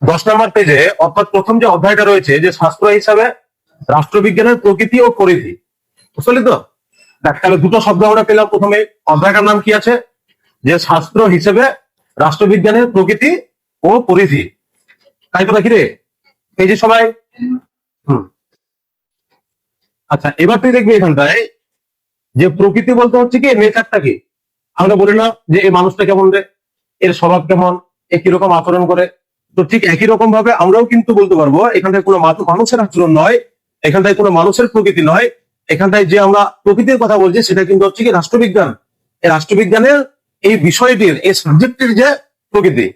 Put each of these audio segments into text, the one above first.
10 নম্বর পেজে অর্থাৎ প্রথম যে অধ্যায়টা রয়েছে যে শাস্ত্র হিসাবে রাষ্ট্রবিজ্ঞানের প্রকৃতি ও পরিধি, বুঝলি তো? দেখ, তাহলে দুটো শব্দ আমরা পেলাম। প্রথমে অধ্যায়টার নাম কি আছে? যে শাস্ত্র হিসেবে রাষ্ট্রবিজ্ঞানের প্রকৃতি ও পরিধি, তাই তো নাকি রে? এই যে সবাই। হুম। আচ্ছা, এবার তুই দেখবি এখানটায় যে প্রকৃতি বলতে হচ্ছে কি, নেচারটা কি। আমরা বলি না যে এই মানুষটা কেমন রে, এর স্বভাব কেমন, এ কিরকম আচরণ করে। তো ঠিক একই রকম ভাবে আমরাও কিন্তু বলতে পারবো এখানটায় কোনো মানুষের আচরণ নয়, এখানটায় কোনো মানুষের প্রকৃতি নয়, এখানটায় যে আমরা প্রকৃতির কথা বলছি সেটা কিন্তু হচ্ছে কি রাষ্ট্রবিজ্ঞান। এই রাষ্ট্রবিজ্ঞানের এই বিষয়টির, এই সাবজেক্টের যে প্রকৃতি।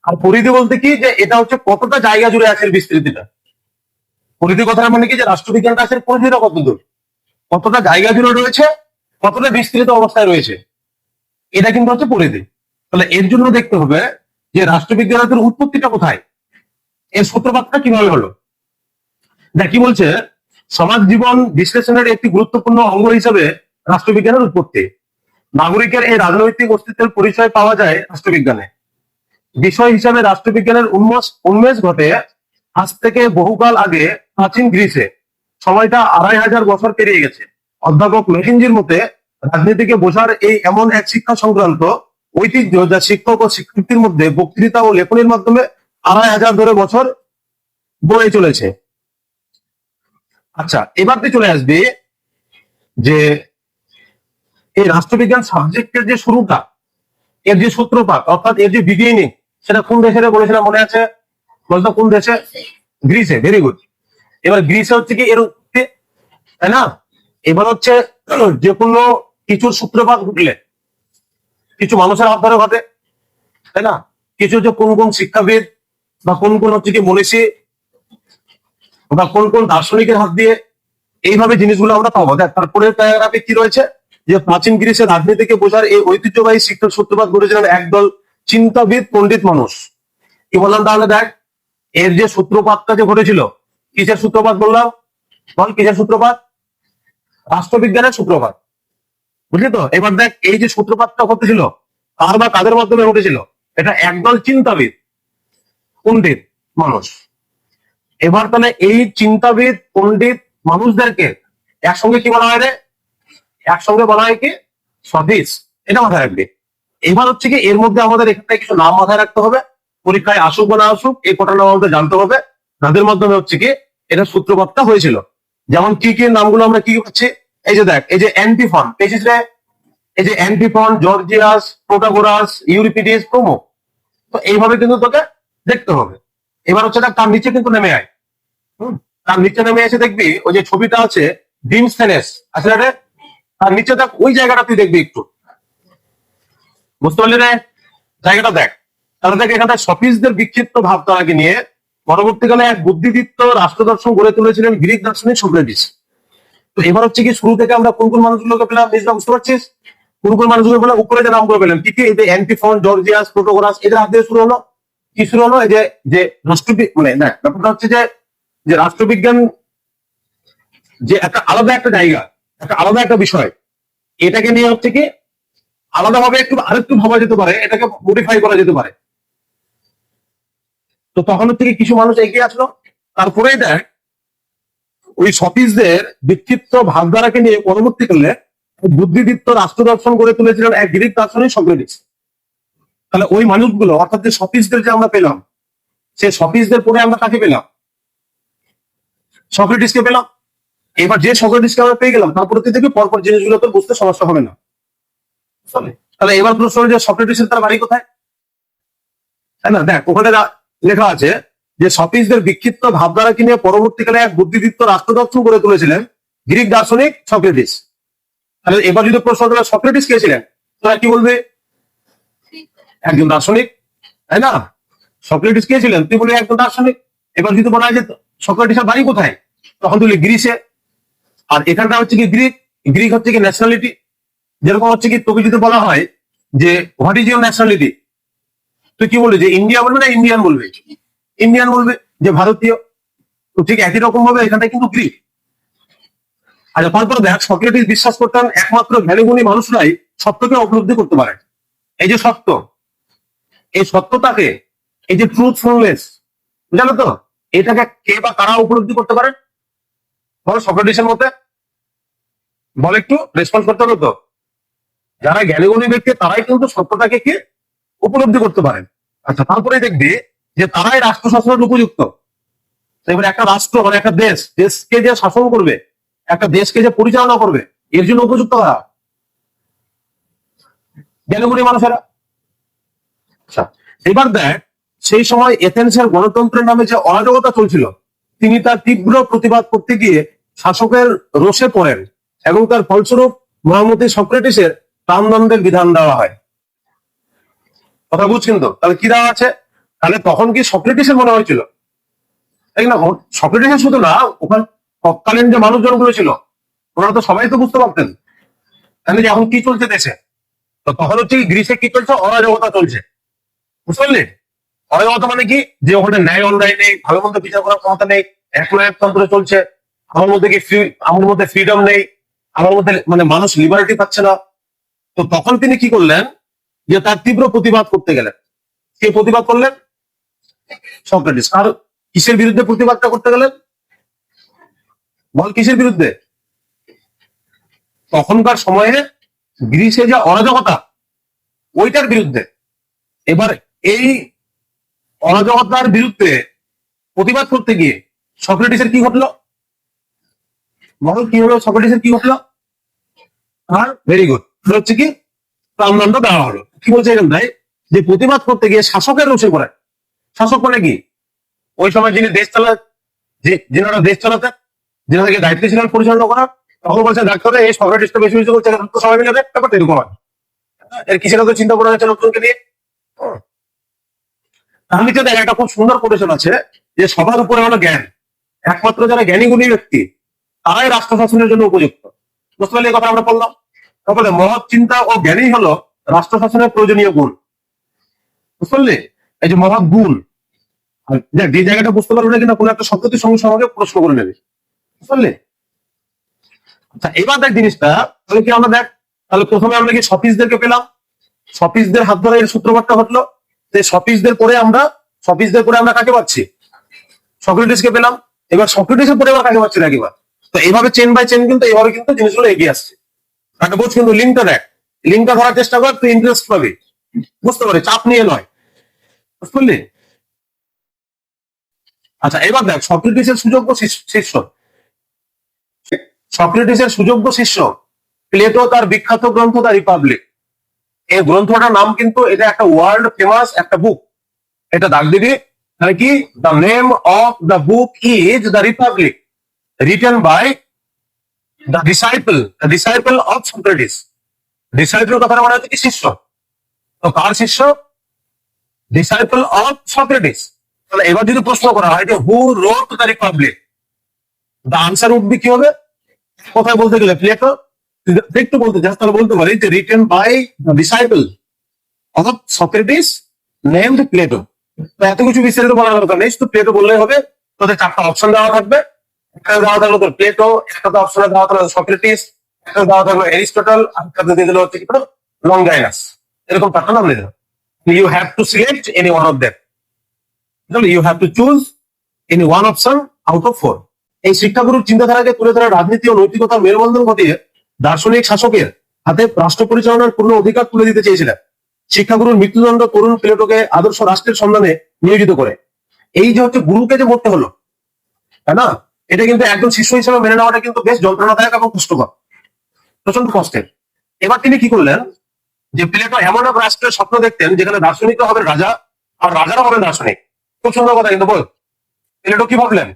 আর পরিধি বলতে কি, যে এটা হচ্ছে কতটা জায়গা জুড়ে আছে বিস্তৃতিটা। পরিধি কথাটা মানে কি, যে রাষ্ট্রবিজ্ঞানটা আছে পরিধিটা কত দূর, কতটা জায়গা জুড়ে রয়েছে, কতটা বিস্তৃত অবস্থায় রয়েছে, এটা কিন্তু হচ্ছে পরিধি। তাহলে এর জন্য দেখতে হবে যে রাষ্ট্রবিজ্ঞানের উৎপত্তিটা কোথায়, এর সূত্রপাতটা কিভাবে হলো। দেখ কি বলছে, সমাজ জীবন বিশ্লেষণের একটি গুরুত্বপূর্ণ অঙ্গ হিসেবে রাষ্ট্রবিজ্ঞানের উৎপত্তি। নাগরিকের এই রাজনৈতিক অস্তিত্বের পরিচয় পাওয়া যায় রাষ্ট্রবিজ্ঞানে। বিষয় হিসাবে রাষ্ট্রবিজ্ঞানের উন্মেষ ঘটে আজ থেকে বহুকাল আগে প্রাচীন গ্রিসে। সময়টা 2500 বছর পেরিয়ে গেছে। অধ্যাপক মেকিঞ্জির মতে রাজনীতিকে বোঝার এই এমন এক শিক্ষা সংক্রান্ত ঐতিহ্য যা শিক্ষক ও শিক্ষার্থীর মধ্যে বক্তৃতা ও লেখনীর মাধ্যমে 2500 ধরে বছর বয়ে চলেছে। আচ্ছা, এবার তুই চলে আসবি যে এই রাষ্ট্রবিজ্ঞান সাবজেক্টের যে শুরুটা, এর যে সূত্রপাত অর্থাৎ এর যে বিগিনিং, সেটা কোন দেশে বলেছিলাম মনে আছে? বলতো কোন দেশে? গ্রিসে। Very good. এবার গ্রিসে হচ্ছে কি এর উৎপত্তি, তাই না? এবার হচ্ছে যে কোনো কিছুর সূত্রপাত ঘটলে কিছু মানুষের হাত ধরে ঘটে, তাই না? কিছু যে কোন কোন শিক্ষাবিদ বা কোন কোন হচ্ছে কি মনীষী বা কোন কোন দার্শনিকের হাত দিয়ে এইভাবে জিনিসগুলো আমরা পাবো। দেখ, তারপরে প্যারাগ্রাফে কি রয়েছে, যে প্রাচীন গ্রিসের রাজনীতিকে বোঝার এই ঐতিহ্যবাহী শিক্ষার সূত্রপাত ঘটেছিলেন একদল চিন্তাবিদ পণ্ডিত মানুষ। কি বললাম তাহলে? দেখ, এর যে সূত্রপাতটা যে ঘটেছিল, কিসের সূত্রপাত বললাম? বল, কিসের সূত্রপাত? রাষ্ট্রবিজ্ঞানের সূত্রপাত, বুঝলি তো? এবার দেখ, এই যে সূত্রপাতটা ঘটেছিল কার বা কাদের মাধ্যমে ঘটেছিল? এটা একদল চিন্তাবিদ পণ্ডিত মানুষ। এবার তাহলে এই চিন্তাবিদ পণ্ডিত মানুষদেরকে একসঙ্গে কি বলা হয় রে? একসঙ্গে বলা হয় কি? সফিস। এটা মাথায় রাখবে। এবার হচ্ছে কি এর মধ্যে আমাদের এখানে কিছু নাম মাথায় রাখতে হবে। পরীক্ষায় আসুক বা না আসুক, এই কটা নাম আমাদের জানতে হবে, যাদের মাধ্যমে হচ্ছে কি এটা সূত্রপাতটা হয়েছিল। যেমন কি কি নামগুলো আমরা কি হচ্ছে, এই যে দেখ, এই যে অ্যান্টিফন পেয়েছিস রে, এই যে অ্যান্টিফন, জর্জিয়াস, প্রোটাগোরাস, ইউরিপিডিস প্রমুখ। তো এইভাবে কিন্তু তোকে দেখতে হবে। এবার হচ্ছে তার নিচে কিন্তু নেমে আয়। তার নিচে নেমে এসে দেখবি ওই যে ছবিটা আছে ডিমসথেনেস, আসলে রে তার নিচে দেখ, ওই জায়গাটা তুই দেখবি একটু, বুঝতে পারলি রে? জায়গাটা দেখ। তাহলে দেখ, এখানটা সফিসদের বিক্ষিপ্ত ভাবধারাকে নিয়ে পরবর্তীকালে এক বুদ্ধিদীপ্ত রাষ্ট্র দর্শন গড়ে তুলেছিলেন গ্রিক দার্শনিক সক্রেটিস। তো এবার হচ্ছে কি শুরু থেকে আমরা কোন কোন মানুষগুলোকে পেলাম, নিজটা বুঝতে পারছিস? কোন কোন মানুষগুলো পেলাম? উপরে যে নামগুলো পেলাম কি কি, এই যে অ্যান্টিফন, জর্জিয়াস, প্রোটোগোরাস, এদের হাত দিয়ে শুরু হলো। কি শুরু হলো? এই যে যে মানে না, ব্যাপারটা হচ্ছে যে যে রাষ্ট্রবিজ্ঞান যে একটা আলাদা একটা জায়গা, একটা আলাদা একটা বিষয়, এটাকে নিয়ে হচ্ছে কি আলাদাভাবে একটু আরেকটু ভাবা যেতে পারে, এটাকে মডিফাই করা যেতে পারে। তো তখন হচ্ছে কি কিছু মানুষ এগিয়ে আসলো। তারপরেই দেখ, ওই সফিসদের বিক্ষিপ্ত ভাবধারাকে নিয়ে পরবর্তীকালে বুদ্ধিদীপ্ত রাষ্ট্র দর্শন গড়ে তুলেছিলেন এক গ্রিক দার্শনিক সক্রেটিস। তাহলে ওই মানুষগুলো অর্থাৎ যে সফিসদের যে আমরা পেলাম, সেই সফিসদের পরে আমরা কাকে পেলাম? সক্রেটিসকে পেলাম। এবার যে সক্রেটিসকে আমরা পেয়ে গেলাম, তারপরে থেকে পরপর জিনিসগুলো তো বুঝতে সমস্যা হবে না। তাহলে এবার প্রশ্ন হলো যে সক্রেটিসের তার বাড়ি কোথায়, তাই না? দেখ, ওখানে লেখা আছে যে সফিসদের বিক্ষিপ্ত ভাবধারাকে নিয়ে পরবর্তীকালে এক বুদ্ধিদীপ্ত রাষ্ট্র দর্শন গড়ে তুলেছিলেন গ্রিক দার্শনিক সক্রেটিস। তাহলে এবার যদি প্রশ্ন হলো সক্রেটিস কে ছিলেন, তোরা কি বলবে? একজন দার্শনিক, তাই না? সক্রেটিস কে ছিলেন? তুই বলবি একজন দার্শনিক। এবার যদি বলা হয় যে সক্রেটিসের বাড়ি কোথায়, তখন তুই গ্রিসে। আর এখানটা হচ্ছে কি গ্রিক। গ্রিক হচ্ছে কি ন্যাশনালিটি। যেরকম হচ্ছে কি তোকে যদি বলা হয় যে হোয়াট ইজ ইউর ন্যাশনালিটি, তুই কি বলবি? যে ইন্ডিয়া বলবে না ইন্ডিয়ান বলবে? ইন্ডিয়ান বলবে, যে ভারতীয়। তো ঠিক একই রকম ভাবে এখানটা কিন্তু গ্রিক। আচ্ছা, তারপরে দেখ, সক্রেটিস বিশ্বাস করতেন একমাত্র জ্ঞানীগুণী মানুষরাই সত্যকে উপলব্ধি করতে পারে। এই যে সত্য, এই সত্যটাকে, এই যে ট্রুথফুলনেস, বুঝলো তো? এটাকে কে বা কারা উপলব্ধি করতে পারে? বলো সক্রেটিসের মতে, বল একটু রেসপন্স করতে হবে তো। যারা জ্ঞানীগুণী ব্যক্তি তারাই কিন্তু সত্যটাকে কি উপলব্ধি করতে পারেন। আচ্ছা, তারপরে দেখবি যে তারাই রাষ্ট্রশাসনের উপযুক্ত। তো এবার একটা রাষ্ট্র মানে একটা দেশকে যে শাসন করবে, একটা দেশকে যে পরিচালনা করবে, এর জন্য উপযুক্ত কারা? জ্ঞানীগুণী মানুষেরা। আচ্ছা, এবার দেখ, সেই সময় এথেন্সের গণতন্ত্রের নামে যে অরাজকতা চলছিল, তিনি তার তীব্র প্রতিবাদ করতে গিয়ে শাসকের রোষে পড়েন এবং তার ফলস্বরূপ মহামতি সক্রেটিসের প্রাণদণ্ডের বিধান দেওয়া হয়। কথা বুঝছেন তো? তাহলে কি দেওয়া আছে? তাহলে তখন কি সক্রেটিসের মনে হয়েছিল? তাই না? সক্রেটিসের শুধু না, ওখানে তৎকালীন যে মানুষজন গুলো ছিল ওনারা তো সবাই তো বুঝতে পারতেন তাহলে যে এখন কি চলছে দেশে। তো তখন হচ্ছে গ্রিসে কি চলছে? অরাজকতা চলছে। বুঝতে পারলি? অরাজকতা মানে কি? যে ওখানে ন্যায় অন্যায় নেই, ভালো মন্দ বিচার করার ক্ষমতা নেই, একনায়কতন্ত্র চলছে, আমার মধ্যে ফ্রিডম নেই, আমার মধ্যে মানে মানুষ লিবার্টি পাচ্ছে না। তো তখন তিনি কি করলেন? যে তার তীব্র প্রতিবাদ করতে গেলেন। কে প্রতিবাদ করলেন? সক্রেটিস। আর কিসের বিরুদ্ধে প্রতিবাদটা করতে গেলেন? বল কিসের বিরুদ্ধে? তখনকার সময়ে গ্রিসে যে অরাজকতা, ওইটার বিরুদ্ধে। এবার এই অরাজকতার বিরুদ্ধে প্রতিবাদ করতে গিয়ে সক্রেটিসের কি ঘটলো? বল কি হলো? সক্রেটিসের কি ঘটলো? আর ভেরি গুড, হচ্ছে কি প্রাণদণ্ড দেওয়া হলো। কি বলছে এখানটায়? যে প্রতিবাদ করতে গিয়ে শাসকের রোষে পড়ে। শাসক মানে কি? ওই সময় যিনি দেশ চালা, যিনারা দেশ চালাতেন, যিনাদেরকে দায়িত্ব ছিলেন পরিচালনা করার, তখন বলছে ডাক্তারে এই সক্রেটিসটা বেশি বেশি করছে, সবাই মিলে ব্যাপারটা এরকম হয়। এর কিসের তো চিন্তা করা হয়েছে লোকজনকে নিয়ে। তার নিচে দেখ একটা খুব সুন্দর কোটেশন আছে যে সবার উপরে হলো জ্ঞান, একমাত্র যারা জ্ঞানী গুণী ব্যক্তি তারাই রাষ্ট্র শাসনের জন্য উপযুক্ত। বুঝতে পারলে? এই কথা আমরা বললাম। তারপরে মহৎ চিন্তা ও জ্ঞানী হলো রাষ্ট্র শাসনের প্রয়োজনীয় গুণ। বুঝতে পারলি? এই যে মহৎ গুণ, আর দেখ যে জায়গাটা বুঝতে পারবে না কিনা কোনো একটা শব্দটির সঙ্গে সঙ্গে প্রশ্ন করে নেবে। বুঝতে পারলি? আচ্ছা, এবার দেখ জিনিসটা তাহলে কি আমরা দেখ, তাহলে প্রথমে আমরা কি সফিসদেরকে পেলাম, সফিসদের হাত ধরে এর সূত্রপাতটা ঘটলো। সফিসদের পরে আমরা কাকে পাচ্ছি? সক্রেটিসকে পেলাম। এবার সক্রেটিসের পরে আবার কাকে পাচ্ছি? রাখিবার। তো এইভাবে চেন বাই চেন কিন্তু এইভাবে কিন্তু জিনিসগুলো এগিয়ে আসছে। একটা বোঝ কিন্তু লিঙ্কটা দেখ, লিঙ্কটা ধরার চেষ্টা কর, তুই ইন্টারেস্ট পাবি। বুঝতে পারি? চাপ নিয়ে নয়। বুঝতে পারলি? আচ্ছা, এবার দেখ সক্রেটিসের সুযোগ্য শিষ্য, সক্রেটিসের সুযোগ্য শিষ্য প্লেটো তার বিখ্যাত গ্রন্থ দ্য রিপাবলিক। এই গ্রন্থটার নাম কিন্তু এটা একটা ওয়ার্ল্ড ফেমাস একটা বুক। এটা দাগ দিবি। তাহলে কি? The name of the book is the Republic, written by the disciple of Socrates. Disciple কথাটা মানে হচ্ছে কি? শিষ্য। তো কার শিষ্য? Disciple of Socrates. তাহলে এবার যদি প্রশ্ন করা হয় যে who wrote the Republic, the answer would be কি হবে? কোথায় বলতে গেলে প্লেটো। একটু বলতে চাস তাহলে বলতে পারি যে written by the disciple of Socrates named Plato. তো এত কিছু বিস্তারিত বলার দরকার নেই, শুধু প্লেটো বললেই হবে। তোদের চারটা অপশন দেওয়া থাকবে। একটা দেওয়া থাকলো তোর প্লেটো, একটা অপশনে দেওয়া থাকলো সক্রেটিস, একটা দেওয়া থাকলো এরিস্টটল, আর একটা দিয়ে দিল হচ্ছে কি লংগাইনাস। এরকম চারটা নাম দিয়ে দিল। You have to select any one of them. You have to choose any one option out of 4। এই শিক্ষাগুরুর চিন্তাধারাকে তুলে ধরা রাজনীতি ও নৈতিকতার মেলবন্ধন ঘটিয়ে দার্শনিক শাসকের হাতে রাষ্ট্র পরিচালনার পূর্ণ অধিকার তুলে দিতে চেয়েছিলেন। শিক্ষাগুরুর মৃত্যুদণ্ড তরুণ প্লেটোকে আদর্শ রাষ্ট্রের সন্ধানে নিয়োজিত করে। এই যে হচ্ছে গুরুকে যে মরতে হলো, তাই না? এটা কিন্তু একজন শিষ্য হিসেবে মেনে নেওয়াটা কিন্তু বেশ যন্ত্রণাদায়ক এবং কষ্টকর, প্রচন্ড কষ্টের। এবার তিনি কি করলেন? যে প্লেটো এমন এক রাষ্ট্রের স্বপ্ন দেখতেন যেখানে দার্শনিকরা হবেন রাজা আর রাজারা হবেন দার্শনিক। খুব সুন্দর কথা কিন্তু বল। প্লেটো কি ভাবলেন?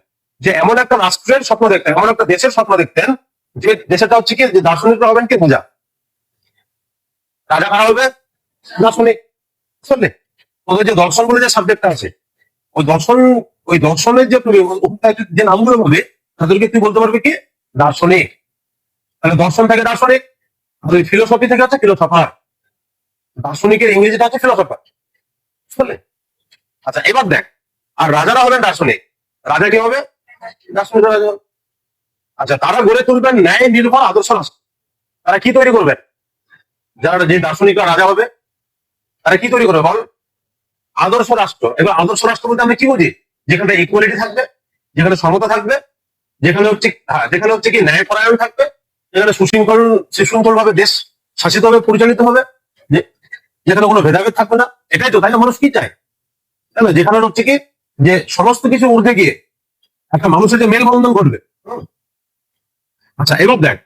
যে এমন একটা রাষ্ট্রের স্বপ্ন দেখতেন, এমন একটা দেশের স্বপ্ন দেখতেন যে দেশটা হচ্ছে কি যে দার্শনিকরা হবেন কি রাজা, রাজা কারা হবে? দার্শনিক। বুঝলে? ওদের যে দর্শন বলে যে সাবজেক্টটা আছে, ওই দর্শন, ওই দর্শনের যে যে নামগুলো হবে তাদেরকে তুই বলতে পারবি কি? দার্শনিক। তাহলে দর্শন থেকে দার্শনিক, আর ওই ফিলোসফি থেকে হচ্ছে ফিলোসফার। দার্শনিকের ইংরেজিটা হচ্ছে ফিলোসফার। বুঝলে? আচ্ছা, এবার দেখ, আর রাজারা হবেন দার্শনিক। রাজা কি হবে? দার্শনিক রাজা। আচ্ছা, তারা গড়ে তুলবেন ন্যায় নির্ভর আদর্শ রাষ্ট্র। তারা কি তৈরি করবেন? যারা যে দার্শনিকরা রাজা হবে তারা কি তৈরি করবে বল? আদর্শ রাষ্ট্র। এবার আদর্শ রাষ্ট্র বলতে আমরা কি বুঝি? যেখানে ইকুয়ালিটি থাকবে, যেখানে সমতা থাকবে, যেখানে হচ্ছে কি ন্যায়পরায়ণ থাকবে, যেখানে সুশৃঙ্খল ভাবে দেশ শাসিত হবে, পরিচালিত হবে, যেখানে কোনো ভেদাভেদ থাকবে না। এটাই তো, তাই না? মানুষ কি চায়, তাই না? যেখানে হচ্ছে কি যে সমস্ত কিছু ঊর্ধ্বে গিয়ে একটা মানুষের যে মেলবন্ধন ঘটবে। আচ্ছা, এবার দেখ,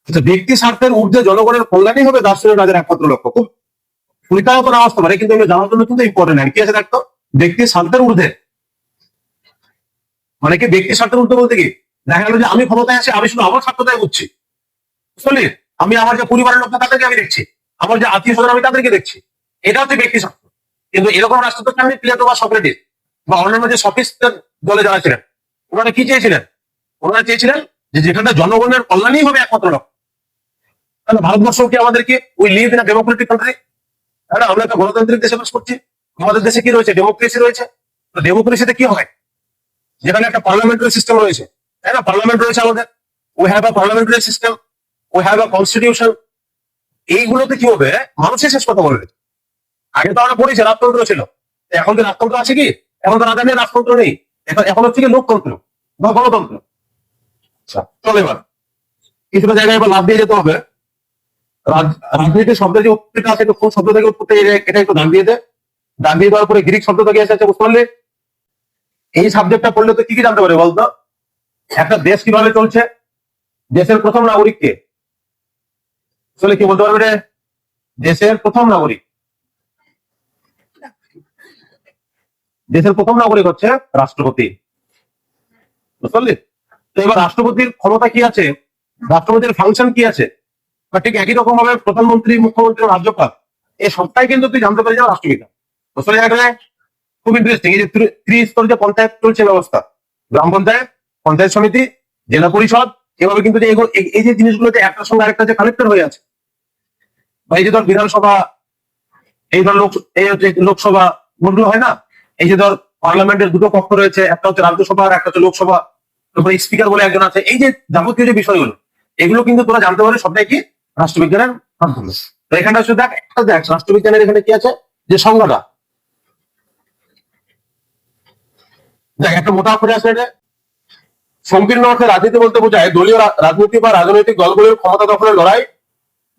আচ্ছা, ব্যক্তি স্বার্থের ঊর্ধ্বে জনগণের কল্যাণই হবে দার্শনিক রাজের একমাত্র লক্ষ্য। খুব পরিকায়ত না আসতে পারে, কিন্তু এগুলো জানার জন্য কিন্তু ইম্পর্টেন্ট। কি আছে দেখতো, ব্যক্তি স্বার্থের ঊর্ধ্বে, মানে কি ব্যক্তি স্বার্থের ঊর্ধ্বে বলতে কি, দেখা গেল যে আমি ক্ষমতায় আছি, আমি শুধু আমার স্বার্থটাই বুঝছি, বুঝলি? আমি আমার যে পরিবারের লোক তাদেরকে আমি দেখছি, আমার যে আত্মীয় স্বজন আমি তাদেরকে দেখছি, এটা হচ্ছে ব্যক্তি স্বার্থ। কিন্তু এরকম রাষ্ট্রদূত আমি প্লেটো বা সক্রেটিস বা অন্যান্য যে সফিস্ট দলে যারা ছিলেন, ওনারা কি চেয়েছিলেন? ওনারা চেয়েছিলেন যে যেখানে জনগণের কল্যাণই হবে একমাত্র লক্ষ্য। তাহলে ভারতবর্ষ কি আমাদেরকে, we live in a Democratic country, তাই না? আমরা একটা গণতান্ত্রিক দেশে বাস করছি। আমাদের দেশে কি রয়েছে? ডেমোক্রেসি রয়েছে। তো ডেমোক্রেসিতে কি হয়? যেখানে একটা পার্লামেন্টারি সিস্টেম রয়েছে, তাই না? পার্লামেন্ট রয়েছে আমাদের, we have a parliamentary system, we have a constitution. এইগুলোতে কি হবে? মানুষের শেষ কথা বলবে। আগে তো আমরা পড়েছি রাজতন্ত্র ছিল, এখন কি রাজতন্ত্র আছে কি? এখন তো রাজা নেই, রাজতন্ত্র নেই, এখন হচ্ছে কি লোকতন্ত্র বা গণতন্ত্র। আচ্ছা, চল এবার কিছুটা জায়গায় এবার লাভ দিয়ে যেতে হবে। রাজনীতির শব্দের যে উৎপত্তিটা আছে, কোন শব্দ থেকে উৎপত্তি, এটা একটু দাগ দিয়ে দে। দাগ দিয়ে দেওয়ার পরে গ্রিক শব্দ থেকে এসেছে, বুঝতে পারলি? এই সাবজেক্টটা পড়লে তো কি কি জানতে পারে বলতো? একটা দেশ কিভাবে চলছে, দেশের প্রথম নাগরিক কে, আসলে কি বলতে পারবে রে? দেশের প্রথম নাগরিক, দেশের প্রথম নাগরিক হচ্ছে রাষ্ট্রপতি, বুঝতে পারলি? তো এবার রাষ্ট্রপতির ক্ষমতা কি আছে, রাষ্ট্রপতির ফাংশন কি আছে, বা ঠিক একই রকম ভাবে প্রধানমন্ত্রী, মুখ্যমন্ত্রী, রাজ্যপাল, এই সবটাই কিন্তু তুই জানতে পারি যাও রাষ্ট্রবিজ্ঞান। বুঝতে পারলি? খুব ইন্টারেস্টিং। এই যে ত্রিস্তর যে পঞ্চায়েত চলছে ব্যবস্থা, গ্রাম পঞ্চায়েত, পঞ্চায়েত সমিতি, জেলা পরিষদ, এভাবে কিন্তু যে এই যে জিনিসগুলো যে একটার সঙ্গে আরেকটা যে কানেক্টেড হয়ে আছে, বা এই যে ধর বিধানসভা, এই ধর এই হচ্ছে লোকসভা, ভোটগুলো হয় না, এই যে ধর পার্লামেন্টের দুটো কক্ষ রয়েছে, একটা হচ্ছে রাজ্যসভা আর একটা হচ্ছে লোকসভা, তারপরে স্পিকার বলে একজন আছে, এই যে যাবতীয় যে বিষয়গুলো, এগুলো কিন্তু তোরা জানতে পারবে সবটাই কি রাষ্ট্রবিজ্ঞানের মাধ্যমে। তো এখানটা শুধু দেখ, একটা দেখ রাষ্ট্রবিজ্ঞানের এখানে কি আছে, যে সংজ্ঞাটা দেখ, একটা মোটা করে আছে। সংকীর্ণ অর্থে রাজনীতি বলতে বোঝায় দলীয় রাজনীতি বা রাজনৈতিক দলগুলোর ক্ষমতা দখলের লড়াই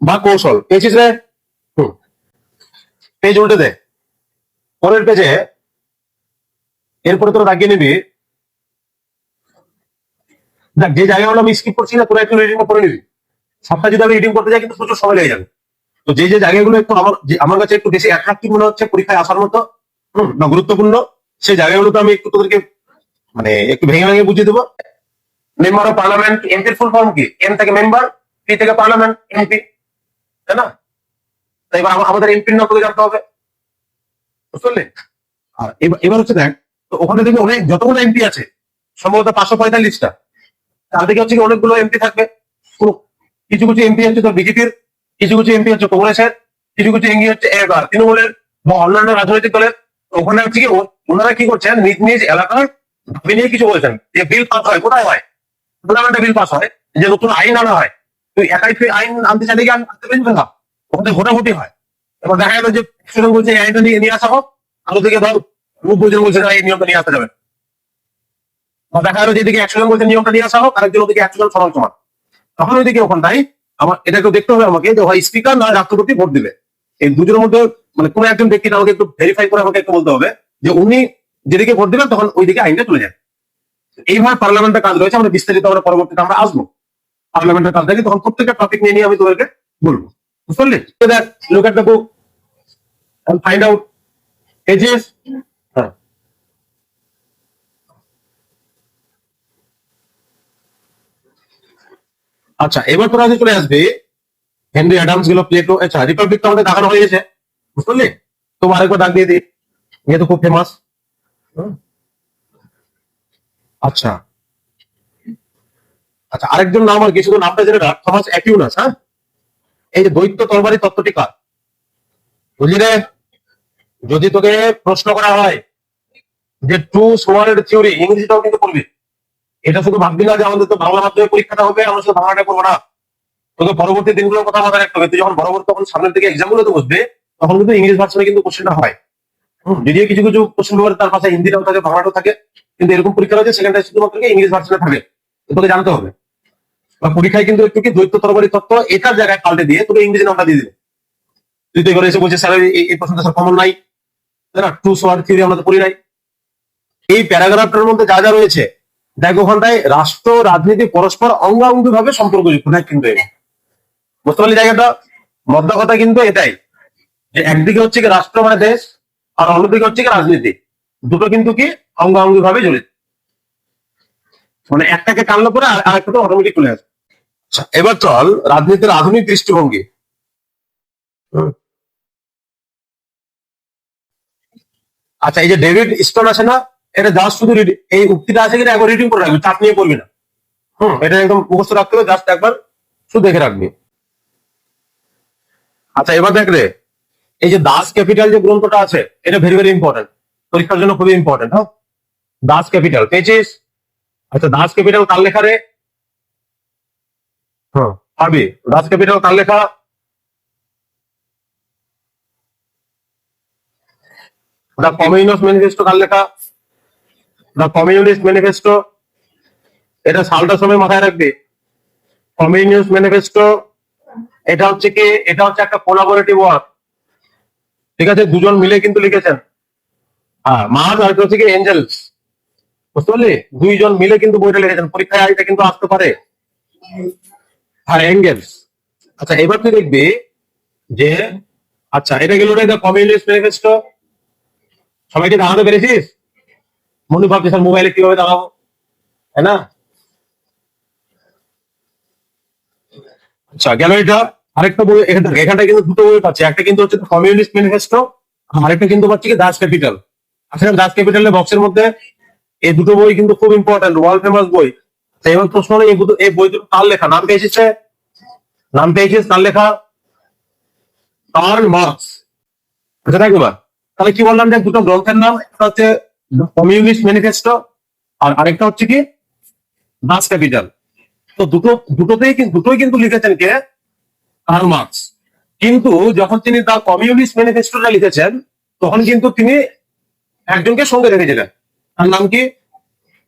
বা কৌশল। পেয়েছিস রে? পেজ উল্টে দে, পরের পেজে। এরপরে তোরা দাগিয়ে নিবি, দেখ যে জায়গাগুলো আমি স্কিপ করছি না, তোরা একটু রিডিং করে নিবি। সবটা যদি আমি রিডিং করতে যাই কিন্তু প্রচুর সময় লেগে যাবে। তো যে যে জায়গাগুলো একটু আমার কাছে একটু বেশি অ্যাট্রাক্টিভ মনে হচ্ছে, পরীক্ষায় আসার মতো বা গুরুত্বপূর্ণ, সেই জায়গাগুলোতে আমি একটু তোদেরকে মানে একটু ভেঙে ভেঙে বুঝিয়ে দেবো। মেম্বার অফ পার্লামেন্ট, এমপির ফুল ফর্ম কি? এম থেকে মেম্বার, পি থেকে পার্লামেন্ট, এমপি, তাই না? তাই এবার আমাদের এমপির নাম করে জানতে হবে, বুঝলি? আর এবার হচ্ছে দেখ, তো ওখানে দেখবি অনেক, যতগুলো এমপি আছে সম্ভবত 545টা, তার দিকে হচ্ছে কি অনেকগুলো এমপি থাকবে। কিছু কিছু এমপি হচ্ছে তোর বিজেপির, কিছু কিছু এমপি হচ্ছে কংগ্রেসের, কিছু কিছু এমপি হচ্ছে তৃণমূলের বা অন্যান্য রাজনৈতিক দলের। ওখানে হচ্ছে কি ওনারা কি করছেন, নিজ নিজ এলাকার দাবি নিয়ে কিছু বলছেন। যে বিল পাস হয়, কোথায় হয়? পার্লামেন্টে বিল পাস হয়, যে নতুন আইন আনা হয়। তুই একাই তুই আইন আনতে চাইলে কি আনতে পারবি না? ওখানে ভোটাভুটি হয়। এবার দেখা গেল যে 100 জন বলছে এই আইনটা নিয়ে আসা হোক, আরো দিকে ধর 90 জন বলছে এই নিয়মটা নিয়ে আসতে যাবে। বা দেখা গেল যেদিকে 100 জন বলছে নিয়মটা নিয়ে আসা হোক, আরেকজন ওদিকে 100 জন সমান সমান। তখন ওইদিকে ওখানটাই আমার এটাকে দেখতে হবে আমাকে, যে হয় স্পিকার না রাষ্ট্রপতি ভোট দিবে। এই দুজনের মধ্যে মানে কোন একজন ব্যক্তিটা আমাকে একটু ভেরিফাই করে আমাকে একটু বলতে হবে যে উনি যেদিকে ভোট দিবেন তখন ওইদিকে আইনটা চলে যায়। এইভাবে পার্লামেন্টের কাজ রয়েছে, আমরা বিস্তারিত আমরা পরবর্তীতে আমরা আসবো পার্লামেন্টের কাজ দেখি, তখন প্রত্যেকটা টপিক নিয়ে আমি তোদেরকে বলবো, বুঝতে পারলি? দেখ, look at the book and find out ages. হ্যাঁ, আচ্ছা, এবার তোরা যে চলে আসবে হেনরি অ্যাডামস গুলো, প্লেটো, আচ্ছা রিপাবলিকটা আমাদের দেখানো হয়ে গেছে, বুঝতে পারলি? তো আরেকবার ডাক দিয়ে দিই, যেহেতু খুব ফেমাস। আচ্ছা আচ্ছা, আরেকজন নাম আর কি, শুধু নামটা জেনে রাখ, থমাস অ্যাকিউনাস। হ্যাঁ, এই যে দ্বৈত তরবারি তত্ত্বটি কার, বুঝলি রে? যদি তোকে প্রশ্ন করা হয় যে টু ওয়ার্ল্ড থিওরি, ইংরেজিটাও কিন্তু পড়বি। এটা শুধু ভাববি না যে আমাদের তো বাংলা মাধ্যমে পরীক্ষাটা হবে, আমরা শুধু বাংলাটা করবো না। তোকে পরবর্তী দিনগুলোর কথা মাথায় রাখতে হবে। তুই যখন বড় তখন সামনের দিকে এক্সাম গুলোতে বসবে, তখন কিন্তু ইংলিশ ভার্সনে কিন্তু কোশ্চেনটা হয়। যদিও কিছু কিছু কোশ্চেন পেপারে তার পাশে হিন্দিটাও থাকে, বাংলাটাও থাকে, কিন্তু এরকম পরীক্ষা রয়েছে সেখানটা শুধুমাত্র ইংলিশ ভার্সনে থাকে, তোকে জানতে হবে। বা পরীক্ষায় কিন্তু একটু কি দ্বৈত তরবারি তত্ত্ব এটার জায়গায় পাল্টে দিয়ে তোকে ইংরেজি নামটা দিয়ে দিবে। তুই তো এবারে এসে বলছিস স্যার এই প্রশ্নটা স্যার কমন নাই, তাই না? টু সোয়ার্ড থিওরি আমরা তো পড়ি নাই। এই প্যারাগ্রাফটার মধ্যে যা যা রয়েছে দেখ ওখানটায় রাষ্ট্র রাজনীতি পরস্পর অঙ্গাঙ্গি ভাবে সম্পর্কযুক্ত, দেখ কিন্তু এটা বুঝতে পারলি জায়গাটা। মধ্য কথা কিন্তু এটাই যে একদিকে হচ্ছে কি রাষ্ট্র মানে দেশ, আর অন্যদিকে হচ্ছে কি রাজনীতি, দুটো কিন্তু কি অঙ্গাঙ্গি ভাবে জড়িত, মানে একটাকে টানলে পরে আরেকটা অটোমেটিক চলে আসে। আচ্ছা, এবার চল রাজনীতির আধুনিক দৃষ্টিভঙ্গি। হুম। আচ্ছা, এই যে ডেভিড স্টোন আছে না, এটা জাস্ট শুধু এই উক্তিটা আছে কিনা একবার রিডিং করে রাখবি, চাপ নিয়ে পড়বি না। এটা একদম মুখস্থ রাখতে হবে, জাস্ট একবার শুধু দেখে রাখবি। আচ্ছা, এবার দেখ রে, এই যে দাস ক্যাপিটাল যে গ্রন্থটা আছে, এটা ভেরি ভেরি ইম্পর্টেন্ট, পরীক্ষার জন্য খুবই ইম্পর্টেন্ট। হ্যাঁ, দাস ক্যাপিটাল পেয়েছিস? আচ্ছা, দাস ক্যাপিটাল কার লেখা রে? হ্যাঁ, পারবি। দাস ক্যাপিটাল কার লেখা? দ্য কমিউনিস্ট ম্যানিফেস্টো কার লেখা? দ্য কমিউনিস্ট ম্যানিফেস্টো, এটা সালটা সময় মাথায় রাখবি। কমিউনিস্ট ম্যানিফেস্টো, এটা হচ্ছে কি, এটা হচ্ছে একটা কোলাবোরেটিভ ওয়ার্ক, ঠিক আছে, দুজন মিলে কিন্তু লিখেছেন। হ্যাঁ, মার্কস আর হচ্ছে কি এঞ্জেলস, বুঝতে পারলি? দুইজন মিলে কিন্তু বইটা লিখেছেন, পরীক্ষায় এটা কিন্তু আসতে পারে। হ্যাঁ, এঙ্গেলস। আচ্ছা, এবার তুই দেখবি যে, আচ্ছা এটা গেল রে দ্য কমিউনিস্ট ম্যানিফেস্টো, সবাইকে দাঁড়াতে পেরেছিস? মনে ভাবছিস আর মোবাইলে কিভাবে দাঁড়াবো, তাই না? আচ্ছা, গেল এটা। আরেকটা বই এখানটা কিন্তু দুটো বই পাচ্ছি, একটা কিন্তু হচ্ছে কমিউনিস্ট ম্যানিফেস্টো, আরেকটা কিন্তু পাচ্ছি কি দাস ক্যাপিটাল। আচ্ছা, দাস ক্যাপিটালের বক্সের মধ্যে এই দুটো বই কিন্তু খুব ইম্পর্টেন্ট, ওয়ার্ল্ড ফেমাস বই। তো এবার প্রশ্ন হলো এই বই দুটো কার লেখা, নাম পেয়েছিস সে? নাম পেয়েছিস কার লেখা? Karl Marx. আচ্ছা দেখ এবার, তাহলে কি বললাম যে দুটো গ্রন্থের নাম, একটা হচ্ছে কমিউনিস্ট ম্যানিফেস্টো, আর আরেকটা হচ্ছে কি দাস ক্যাপিটাল। তো দুটোই কিন্তু লিখেছেন কে? Karl Marx. কিন্তু যখন তিনি তার কমিউনিস্ট ম্যানিফেস্টোটা লিখেছেন, তখন কিন্তু তিনি একজনকে সঙ্গে রেখেছিলেন, তার নাম কি?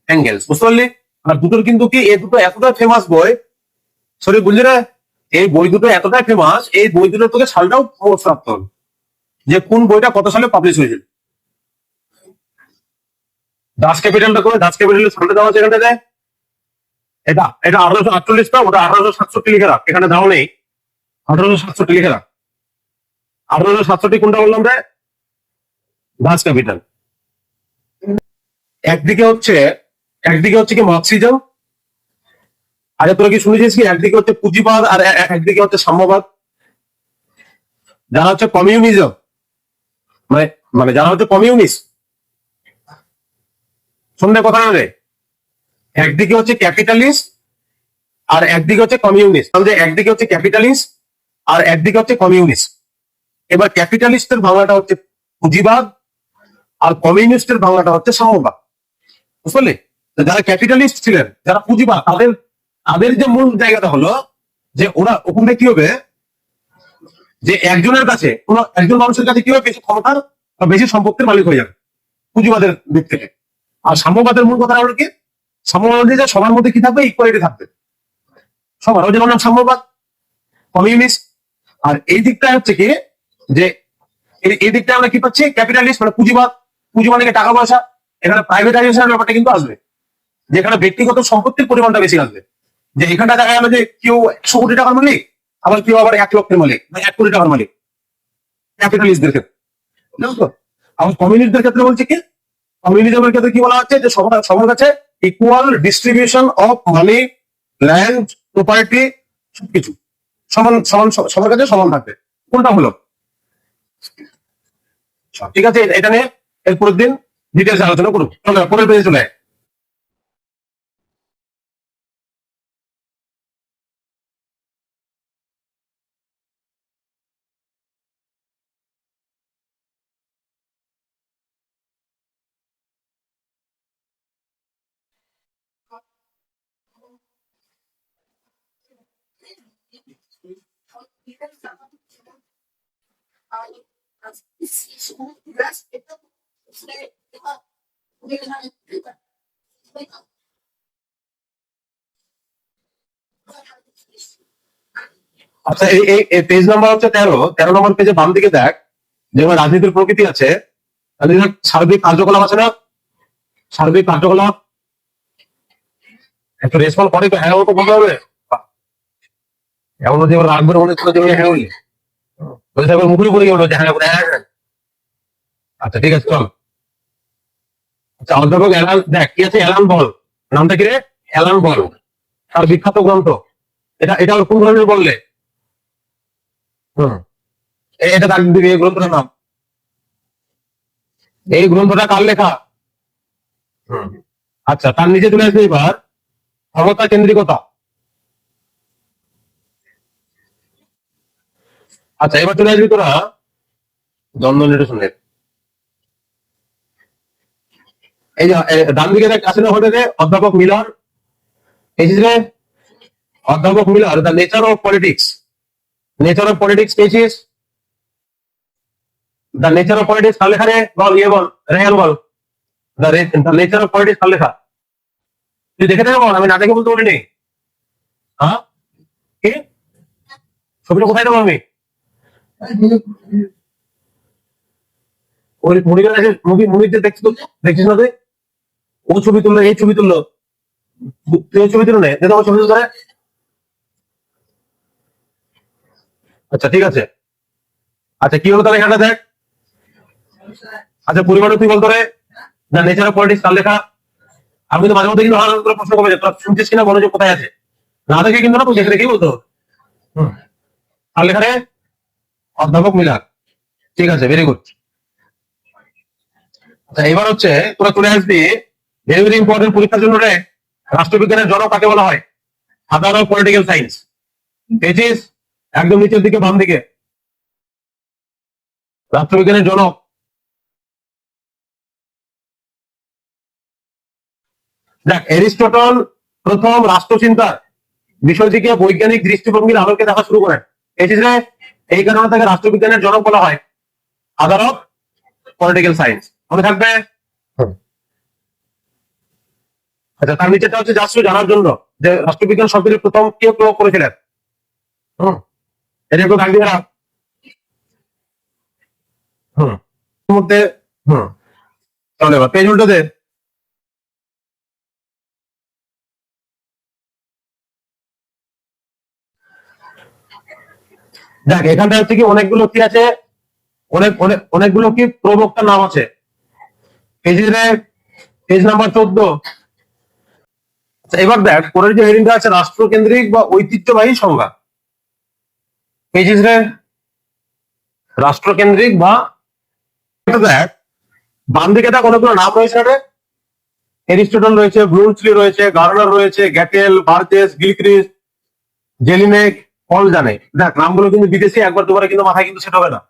এঙ্গেলস, বুঝতে পারলি? আর দুটোর কিন্তু কি, এই দুটো এতটা ফেমাস বই, সরি বুঝলি রে, এই বই দুটো এতটাই ফেমাস, এই বই দুটো তোকে সালটাও খবর রাখতে হবে, যে কোন বইটা কত সালে পাবলিশ হয়েছিল। দাস ক্যাপিটালটা করে, দাস ক্যাপিটালের সালটা দেওয়া আছে এখানটাতে। এটা এটা 1848টা, ওটা 1867 লিখে রাখ, এখানে দেওয়া নেই। 1867 লিখে রাখ। 1867 কোনটা বললাম রে? দাস ক্যাপিটাল। একদিকে হচ্ছে একদিকে হচ্ছে কি মার্কসিজম, আরে তোরা কি শুনেছিস কি, একদিকে হচ্ছে পুঁজিবাদ আর একদিকে হচ্ছে সাম্যবাদ। যারা হচ্ছে কমিউনিজম, মানে মানে যারা হচ্ছে কমিউনিস্ট, শুনলে কথা না রে, একদিকে হচ্ছে ক্যাপিটালিস্ট আর একদিকে হচ্ছে কমিউনিস্ট, তাহলে একদিকে হচ্ছে ক্যাপিটালিস্ট আর একদিকে হচ্ছে কমিউনিস্ট। এবার ক্যাপিটালিস্টের বাংলাটা হচ্ছে পুঁজিবাদ, আর কমিউনিস্টের বাংলাটা হচ্ছে সাম্যবাদ, বুঝলি? যারা ক্যাপিটালিস্ট ছিলেন, যারা পুঁজিবাদ, তাদের তাদের যে মূল জায়গাটা হলো যে ওরা ওখানে কি হবে, যে একজনের কাছে, কোন একজন মানুষের কাছে কি হবে, বেশি ক্ষমতার বা বেশি সম্পত্তির মালিক হয়ে যাবে পুঁজিবাদের দিক থেকে। আর সাম্যবাদের মূল কথা হলো কি, সাম্যবাদ যে সবার মধ্যে কি থাকবে, ইকুয়ালিটি থাকবে সবার, ওই যেমন সাম্যবাদ, কমিউনিস্ট। আর এই দিকটা হচ্ছে কি, যে এই দিকটা আমরা কি পাচ্ছি, ক্যাপিটালিস্ট মানে পুঁজিবাদ, পুঁজি মানে কি টাকা পয়সা, এখানে প্রাইভেটাইজেশনের ব্যাপারটা কিন্তু আসবে, যেখানে ব্যক্তিগত সম্পত্তির পরিমাণটা বেশি আসবে। যে এখানটা দেখা গেল যে কেউ 100 কোটি টাকার মালিক, আবার কেউ আবার 1 লক্ষের মালিক বা 1 কোটি টাকার মালিক, ক্যাপিটালিস্টদের ক্ষেত্রে, বুঝলো? আমার কমিউনিস্টদের ক্ষেত্রে বলছে কি, কমিউনিজমের ক্ষেত্রে কি বলা হচ্ছে, যে সবার সবার কাছে equal distribution of money, land, property, সবকিছু সমান সমান, সবার কাছে সমান থাকবে। কোনটা হলো? ঠিক আছে, এটা নিয়ে এরপরের দিন ডিটেলস আলোচনা করুন। চলো পরের পেজে চলে আয়। আচ্ছা, এই পেজ নাম্বার হচ্ছে 13 নম্বর পেজে বাম দিকে দেখ, যেমন রাজনীতির প্রকৃতি আছে, সার্বিক কার্যকলাপ আছে না, সার্বিক কার্যকলাপ একটু রেসপন্স করে তো, হ্যাঁ তো বলতে হবে। এমন যে রাখবে মনে করছে হ্যাঁ বলি, বলছে একবার মুখে পড়ে গেল যে হ্যাঁ হ্যাঁ হ্যাঁ। আচ্ছা ঠিক আছে, চল। আচ্ছা, অধ্যাপক অ্যালান, দেখ কি আছে, অ্যালান বল, নামটা কি রে, অ্যালান বল, তার বিখ্যাত গ্রন্থ, এটা এটা কোন ধরনের বললে? হুম, এটা তার দিকে, এই গ্রন্থটার নাম, এই গ্রন্থটা কার লেখা? হুম। আচ্ছা, তার নিচে চলে আসবে এবার ক্ষমতা কেন্দ্রিকতা। আচ্ছা, এবার চলে আসবি তোরা দ্বন্দ্ব নিরসনের। এই যে ডান দিকে দেখ আছে না হোটেলে অধ্যাপক মিলার, এই যে অধ্যাপক Miller, the nature of politics, nature of politics পেয়েছিস? দ্য নেচার অফ পলিটিক্স কার লেখা রে, বল, ইয়ে বল, রেহান বল, দ্য নেচার অফ পলিটিক্স কার লেখা? তুই দেখে থাকো, বল, আমি না দেখে বলতে বলিনি। হ্যাঁ, কি ছবিটা কোথায় দেবো আমি? ওই মুভিটা মুভিতে দেখছিস তো, দেখছিস না তুই? ও ছবি তুললো, এই ছবি তুললো, তুই ওই ছবি তুলো না, দেখো ছবি তুলে। আচ্ছা ঠিক আছে। আচ্ছা, কি হলো তাহলে এখানটা দেখ। আচ্ছা, পরিবারে তুই বলতো রে, দ্য নেচার অফ পলিটিক্স কার লেখা? আমি তো মাঝে মধ্যে কিন্তু তোরা প্রশ্ন করবে যে তোরা শুনছিস কিনা, মনোযোগ কোথায় আছে, না দেখে কিন্তু না, তুই দেখে দেখেই বলতো। হুম, কার লেখা রে? অধ্যাপক মিলার। ঠিক আছে, ভেরি গুড। আচ্ছা, এবার হচ্ছে তোরা চলে আসবি ভেরি ভেরি ইম্পর্টেন্ট পরীক্ষার জন্য রে, রাষ্ট্রবিজ্ঞানের জনক কাকে বলা হয়? ফাদার অফ পলিটিক্যাল সায়েন্স, পেয়েছিস? একদম নিচের দিকে বাম দিকে, রাষ্ট্রবিজ্ঞানের জনক। দেখ, এরিস্টটল প্রথম রাষ্ট্রচিন্তার বিষয়টিকে বৈজ্ঞানিক দৃষ্টিভঙ্গির আলোকে দেখা শুরু করেন, পেয়েছিস রে? এই কারণে তাকে রাষ্ট্রবিজ্ঞানের জনক বলা হয়, ফাদার অফ পলিটিক্যাল সায়েন্স, মনে থাকবে। হুম। আচ্ছা, তার নিচেটা হচ্ছে জাস্ট জানার জন্য যে রাষ্ট্রবিজ্ঞান শব্দটি প্রথম কে প্রয়োগ করেছিলেন। হুম, এটা একটু দাগ দিয়ে রাখ। হুম, এর মধ্যে। হুম, তাহলে এবার পেজ উল্টো দে। দেখ, এখানটা হচ্ছে কি অনেকগুলো কি আছে, অনেক অনেক অনেকগুলো কি প্রবক্তার নাম আছে, পেজে, পেজ নাম্বার 14। আচ্ছা, এবার দেখ পরের যে হেডিংটা আছে, রাষ্ট্রকেন্দ্রিক বা ঐতিহ্যবাহী সংজ্ঞা, পেজিস রে, রাষ্ট্রকেন্দ্রিক বা, এটা দেখ বাম দিকে দেখ অনেকগুলো নাম রয়েছে রে, এরিস্টটল রয়েছে, ব্লুমসলি রয়েছে, গার্নার রয়েছে, গ্যাটেল, বার্জেস, গিলক্রিস্ট, জেলিনেক, পল জানে। দেখ নামগুলো কিন্তু বিদেশি, একবার দুবারে কিন্তু মাথায় কিন্তু সেট হবে না।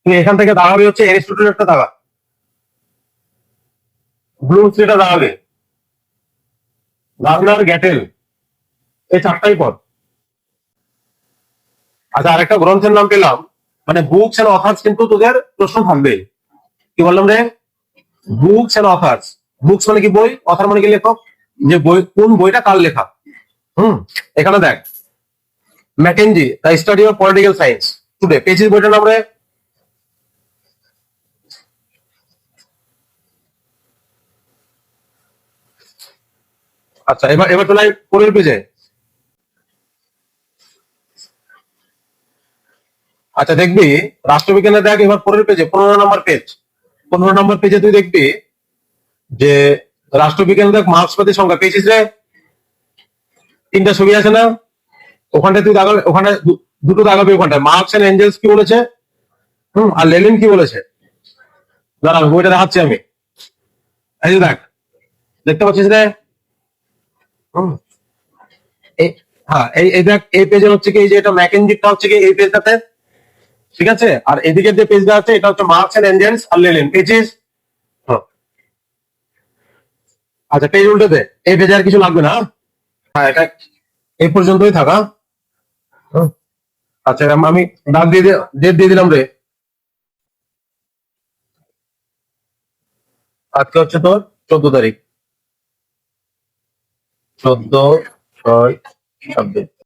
তুই এখান থেকে দাগাবি হচ্ছে এরিস্টটলেরটা দাগা, ব্লুমসলিটা দাগাবে, গার্নার, গ্যাটেল, এই চারটাই পদ। আচ্ছা, আরেকটা গ্রন্থের নাম পেলাম, মানে বুকস এন্ড অথার্স, কিন্তু তোদের প্রশ্ন থাকবে। কি বললাম রে? Books and authors. বুকস মানে কি বই, অথার মানে কি লেখক, যে বই, কোন বইটা কার লেখা। হুম, এখানে দেখ, Mackenzie, the study of political science today, পেয়েছিস বইটার নাম রে? আচ্ছা, এবার এবার চলে আয় পরের পেজে। আচ্ছা, দেখবি রাষ্ট্রবিজ্ঞানে, দেখ এবার পরের পেজে, 15 নম্বর পেজ, 15 নম্বর পেজে তুই দেখবি যে রাষ্ট্রবিজ্ঞানে দেখ মার্ক্সবাদী সংখ্যা, পেয়েছিস রে? তিনটা ছবি আছে না, ওখানটায় তুই দাগাবে, ওখানে দুটো দাগাবে, ওখানটায় মার্কস এন্ড এঞ্জেলস কি বলেছে, আর লেনিন কি বলেছে। দাঁড়া, বইটা দেখাচ্ছি আমি। এই যে দেখ, দেখতে পাচ্ছিস রে? হুম, এই, হ্যাঁ, এই দেখ, এই পেজে হচ্ছে কি, এই যে এটা ম্যাকেনজিটা হচ্ছে কি এই পেজটাতে, ঠিক আছে, আর এদিকে যে পেজটা আছে এটা হচ্ছে মার্কস এন্ড এঞ্জেলস আর লেনিন, পেয়েছিস? হুম। আচ্ছা, পেজ উল্টে দে, এই পেজে আর কিছু লাগবে না। হ্যাঁ, এটা এই পর্যন্তই থাকা। আচ্ছা, আমি ডাক দিয়ে ডেট দিয়ে দিলাম রে। আজকে হচ্ছে তোর 14 তারিখ, 14/6/26।